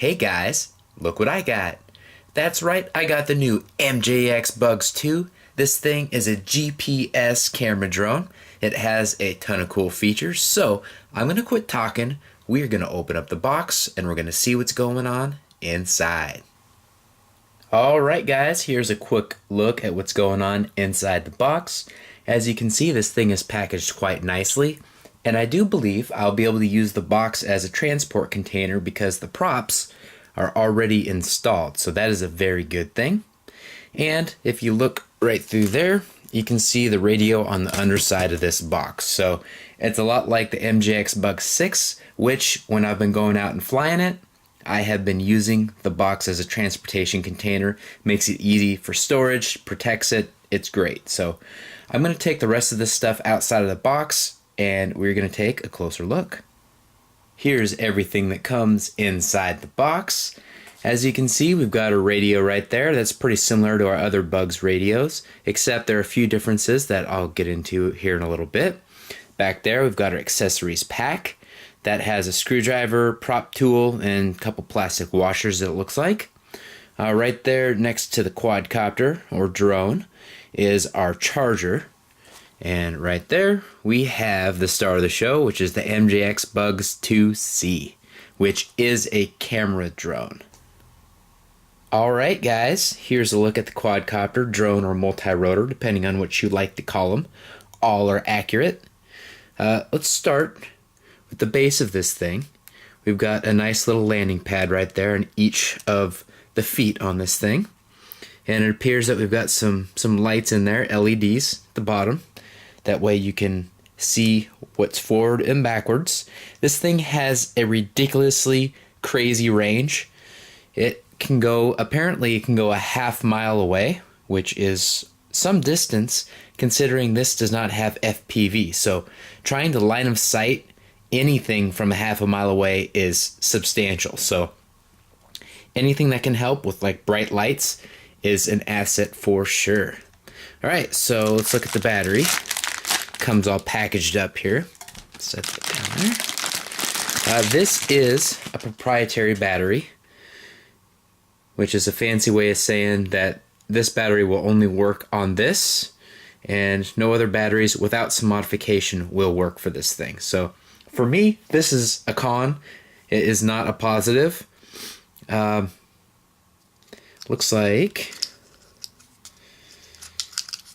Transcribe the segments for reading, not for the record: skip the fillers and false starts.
Hey guys, look what I got. That's right, I got the new MJX Bugs 2. This thing is a GPS camera drone. It has a ton of cool features, so I'm going to quit talking. We're going to open up the box and we're going to see what's going on inside. Alright guys, here's a quick look at what's going on inside the box. As you can see, this thing is packaged quite nicely. And I do believe I'll be able to use the box as a transport container because the props are already installed. So that is a very good thing. And if you look right through there, you can see the radio on the underside of this box. So it's a lot like the MJX Bugs 6, which when I've been going out and flying it, I have been using the box as a transportation container. Makes it easy for storage, protects it, it's great. So I'm going to take the rest of this stuff outside of the box and we're going to take a closer look. Here's everything that comes inside the box. As you can see, we've got a radio right there that's pretty similar to our other Bugs radios, except there are a few differences that I'll get into here in a little bit. Back there we've got our accessories pack that has a screwdriver, prop tool, and a couple plastic washers it looks like. Right there next to the quadcopter or drone is our charger. And right there, we have the star of the show, which is the MJX Bugs 2C, which is a camera drone. Alright guys, here's a look at the quadcopter, drone, or multi-rotor, depending on what you like to call them. All are accurate. Let's start with the base of this thing. We've got a nice little landing pad right there in each of the feet on this thing. And it appears that we've got some lights in there, LEDs at the bottom. That way you can see what's forward and backwards. This thing has a ridiculously crazy range. Apparently it can go a half-mile away, which is some distance considering this does not have FPV. So trying to line of sight anything from a half a mile away is substantial. So anything that can help with like bright lights is an asset for sure. Alright, so let's look at the battery. Comes all packaged up here. Set that down there. This is a proprietary battery, which is a fancy way of saying that this battery will only work on this, and no other batteries without some modification will work for this thing. So for me, this is a con. It is not a positive. Looks like,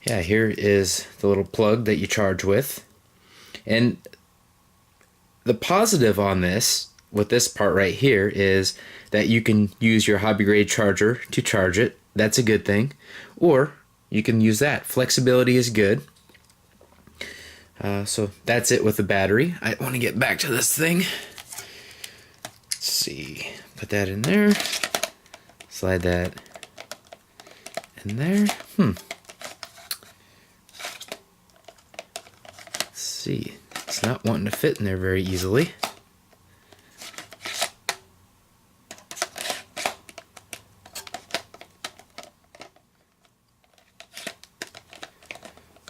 yeah, here is the little plug that you charge with. And the positive on this, with this part right here, is that you can use your hobby grade charger to charge it. That's a good thing. Or you can use that. Flexibility is good. So that's it with the battery. I want to get back to this thing. Let's see. Put that in there. Slide that in there. Let's see. It's not wanting to fit in there very easily.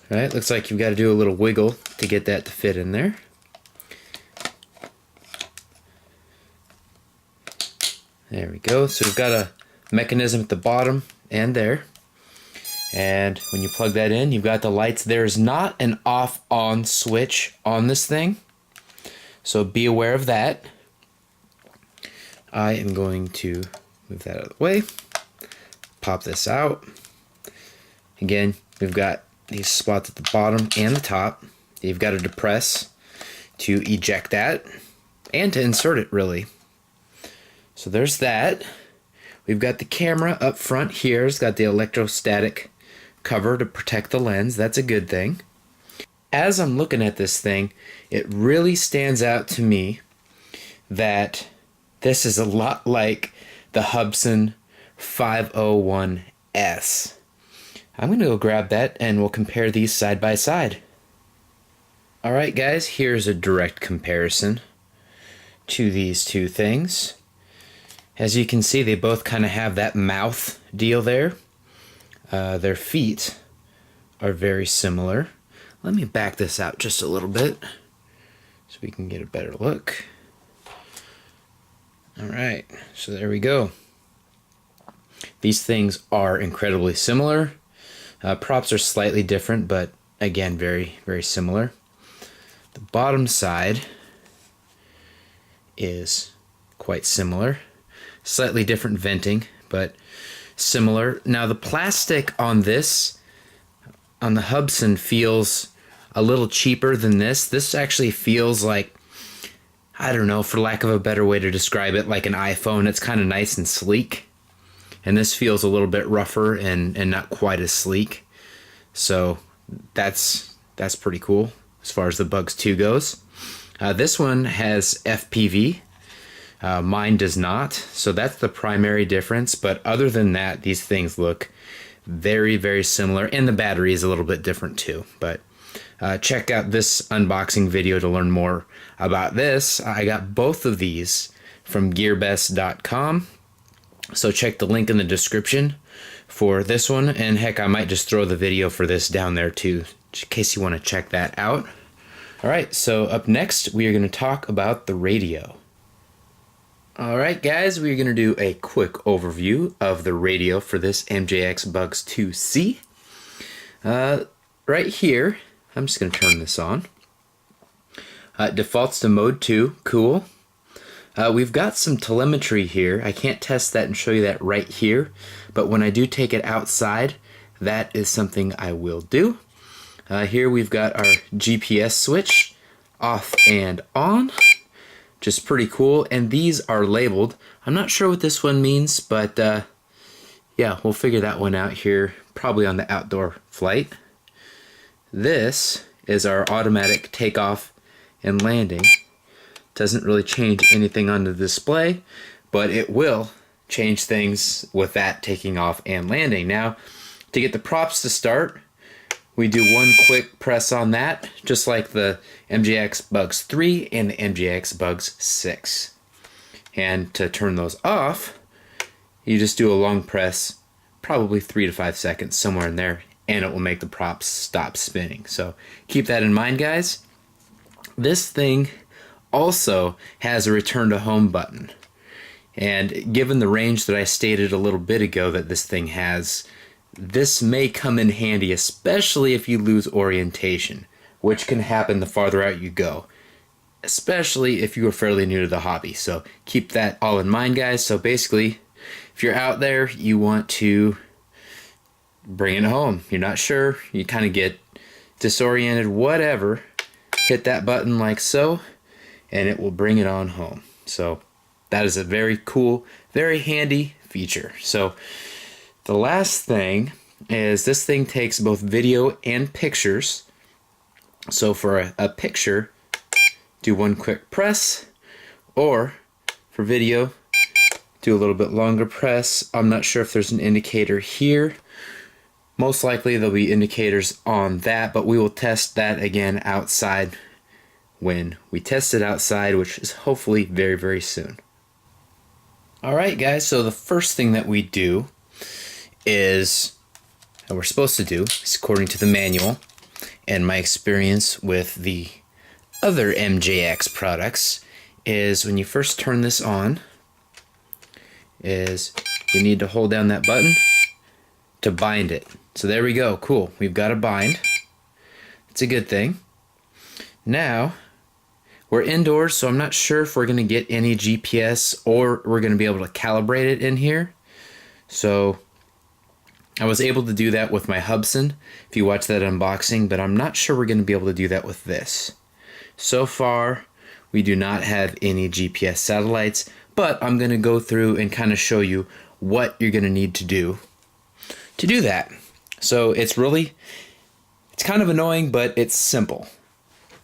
Alright, looks like you've got to do a little wiggle to get that to fit in there. There we go. So we've got a mechanism at the bottom and there. And when you plug that in, you've got the lights. There's not an off-on switch on this thing, so be aware of that. I am going to move that out of the way. Pop this out. Again, we've got these spots at the bottom and the top. You've got to depress to eject that and to insert it, really. So there's that. We've got the camera up front here. It's got the electrostatic cover to protect the lens. That's a good thing. As I'm looking at this thing, it really stands out to me that this is a lot like the Hubsan 501S. I'm going to go grab that and we'll compare these side by side. Alright guys, here's a direct comparison to these two things. As you can see, they both kind of have that mouth deal there. Their feet are very similar. Let me back this out just a little bit so we can get a better look. All right, so there we go. These things are incredibly similar. Props are slightly different, but again, very, very similar. The bottom side is quite similar. Slightly different venting, but similar. Now the plastic on this, on the Hubsan, feels a little cheaper than this. This actually feels like, I don't know, for lack of a better way to describe it, like an iPhone. It's kind of nice and sleek. And this feels a little bit rougher and not quite as sleek. So that's pretty cool as far as the Bugs 2 goes. This one has FPV. Mine does not. So that's the primary difference. But other than that, these things look very, very similar. And the battery is a little bit different too. But check out this unboxing video to learn more about this. I got both of these from Gearbest.com. So check the link in the description for this one, and heck, I might just throw the video for this down there too, in case you want to check that out. Alright, so up next we are going to talk about the radio. Alright guys, we're going to do a quick overview of the radio for this MJX Bugs 2C. Right here, I'm just going to turn this on. It defaults to mode 2, cool. We've got some telemetry here. I can't test that and show you that right here, but when I do take it outside, that is something I will do. Here we've got our GPS switch, off and on, which is pretty cool, and these are labeled. I'm not sure what this one means, but yeah, we'll figure that one out here, probably on the outdoor flight. This is our automatic takeoff and landing. Doesn't really change anything on the display, but it will change things with that taking off and landing. Now, to get the props to start, we do one quick press on that, just like the MJX Bugs 3 and the MJX Bugs 6. And to turn those off, you just do a long press, probably 3 to 5 seconds, somewhere in there, and it will make the props stop spinning. So keep that in mind, guys. This thing also has a return to home button, and given the range that I stated a little bit ago that this thing has, this may come in handy, especially if you lose orientation, which can happen the farther out you go, especially if you are fairly new to the hobby. So keep that all in mind, guys. So basically, if you're out there, you want to bring it home, you're not sure, you kind of get disoriented, whatever, hit that button like so, and it will bring it on home. So that is a very cool, very handy feature. So the last thing is this thing takes both video and pictures. So for a picture, do one quick press, or for video, do a little bit longer press. I'm not sure if there's an indicator here. Most likely there'll be indicators on that, but we will test that again outside when we test it outside, which is hopefully very, very soon. Alright guys, so the first thing that we do is, that we're supposed to do, is according to the manual and my experience with the other MJX products, is when you first turn this on, is you need to hold down that button to bind it. So there we go, cool, we've got a bind. It's a good thing. Now, we're indoors, so I'm not sure if we're going to get any GPS or we're going to be able to calibrate it in here. So I was able to do that with my Hubsan, if you watch that unboxing, but I'm not sure we're going to be able to do that with this. So far, we do not have any GPS satellites, but I'm going to go through and kind of show you what you're going to need to do that. So it's kind of annoying, but it's simple.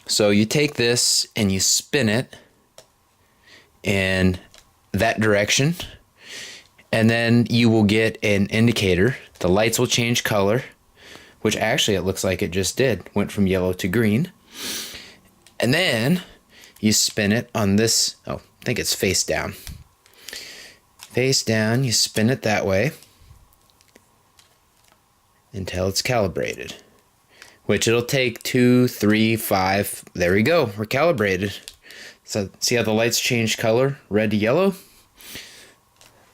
So you take this and you spin it in that direction, and then you will get an indicator. The lights will change color, which actually it looks like it just did. Went from yellow to green. And then you spin it on this, oh, I think it's face down. Face down, you spin it that way until it's calibrated, which it'll take 2, 3, 5. There we go, we're calibrated. So see how the lights change color, red to yellow?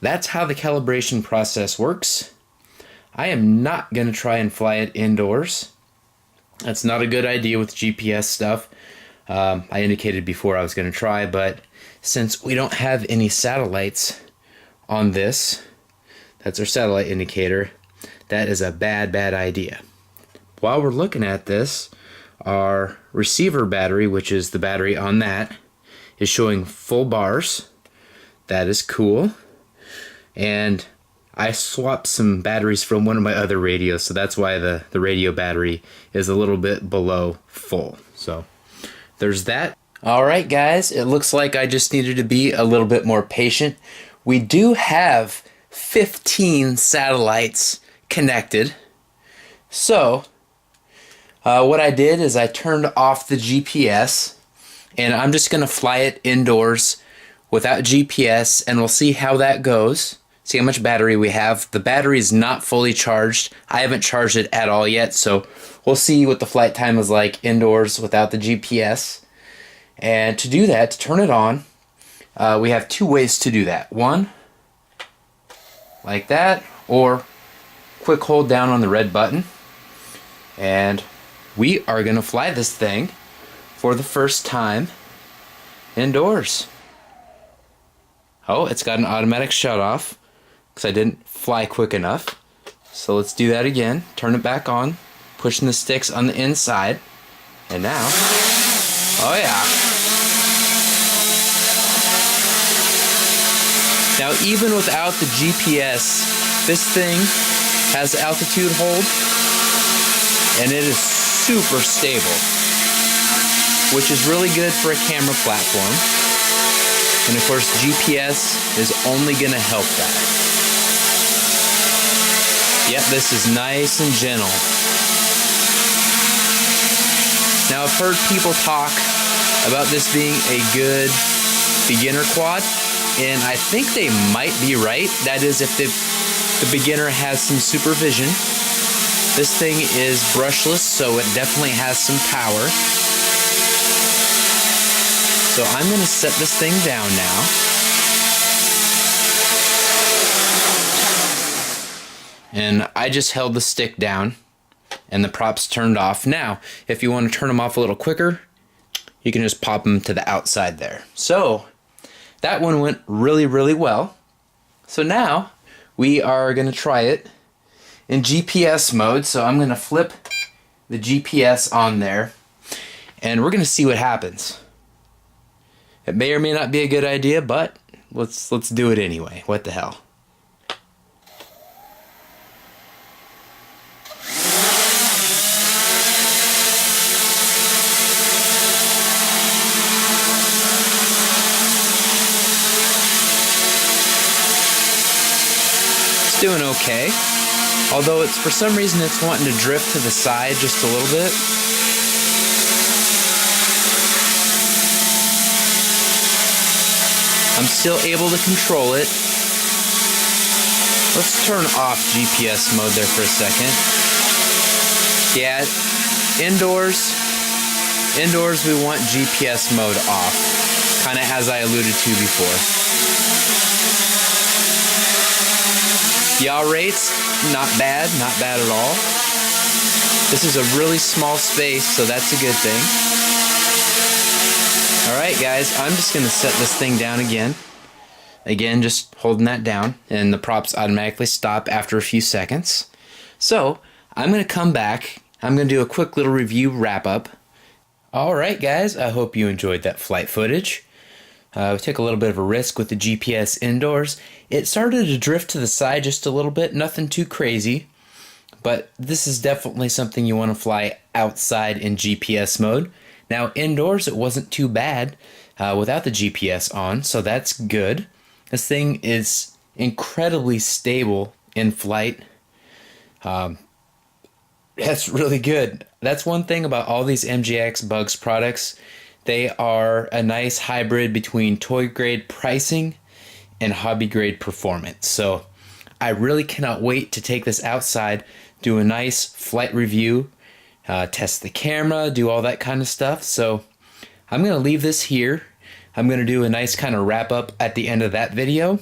that's how the calibration process works. I am not going to try and fly it indoors. That's not a good idea with GPS stuff. I indicated before I was going to try, but since we don't have any satellites on this, that's our satellite indicator, that is a bad idea. While we're looking at this, our receiver battery, which is the battery on that, is showing full bars. That is cool. And I swapped some batteries from one of my other radios, so that's why the radio battery is a little bit below full. So there's that. Alright guys, it looks like I just needed to be a little bit more patient. We do have 15 satellites connected. So what I did is I turned off the GPS, and I'm just going to fly it indoors without GPS, and we'll see how that goes. See how much battery we have. The battery is not fully charged. I haven't charged it at all yet, so we'll see what the flight time is like indoors without the GPS. And to do that, to turn it on, we have two ways to do that. One, like that, or quick hold down on the red button. And we are going to fly this thing for the first time indoors. Oh, it's got an automatic shut off because I didn't fly quick enough. So let's do that again. Turn it back on, pushing the sticks on the inside. And now, oh yeah. Now, even without the GPS, this thing has altitude hold, and it is super stable, which is really good for a camera platform. And of course, GPS is only going to help that. Yep, this is nice and gentle. Now, I've heard people talk about this being a good beginner quad, and I think they might be right. That is, if the beginner has some supervision. This thing is brushless, so it definitely has some power. So I'm going to set this thing down now. And I just held the stick down, and the props turned off. Now, if you want to turn them off a little quicker, you can just pop them to the outside there. So that one went really well. So now we are going to try it in GPS mode. So I'm going to flip the GPS on there, and we're going to see what happens. It may or may not be a good idea, but let's do it anyway. What the hell? It's doing okay. Although it's, for some reason, it's wanting to drift to the side just a little bit. I'm still able to control it. Let's turn off GPS mode there for a second. Yeah, indoors we want GPS mode off, kind of as I alluded to before. Yaw rates, not bad at all. This is a really small space, so that's a good thing. Alright guys, I'm just going to set this thing down again. Again, just holding that down, and the props automatically stop after a few seconds. So, I'm going to come back. I'm going to do a quick little review wrap-up. Alright guys, I hope you enjoyed that flight footage. We took a little bit of a risk with the GPS indoors. It started to drift to the side just a little bit, nothing too crazy. But this is definitely something you want to fly outside in GPS mode. Now indoors it wasn't too bad without the GPS on, so that's good. This thing is incredibly stable in flight. That's really good. That's one thing about all these MJX Bugs products. They are a nice hybrid between toy grade pricing and hobby grade performance. So I really cannot wait to take this outside, do a nice flight review, test the camera, do all that kind of stuff. So I'm going to leave this here. I'm going to do a nice kind of wrap up at the end of that video.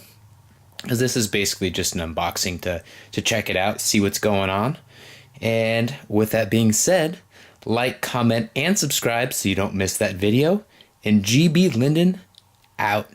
because this is basically just an unboxing to check it out, see what's going on. And with that being said, like, comment, and subscribe so you don't miss that video. And GB Linden out.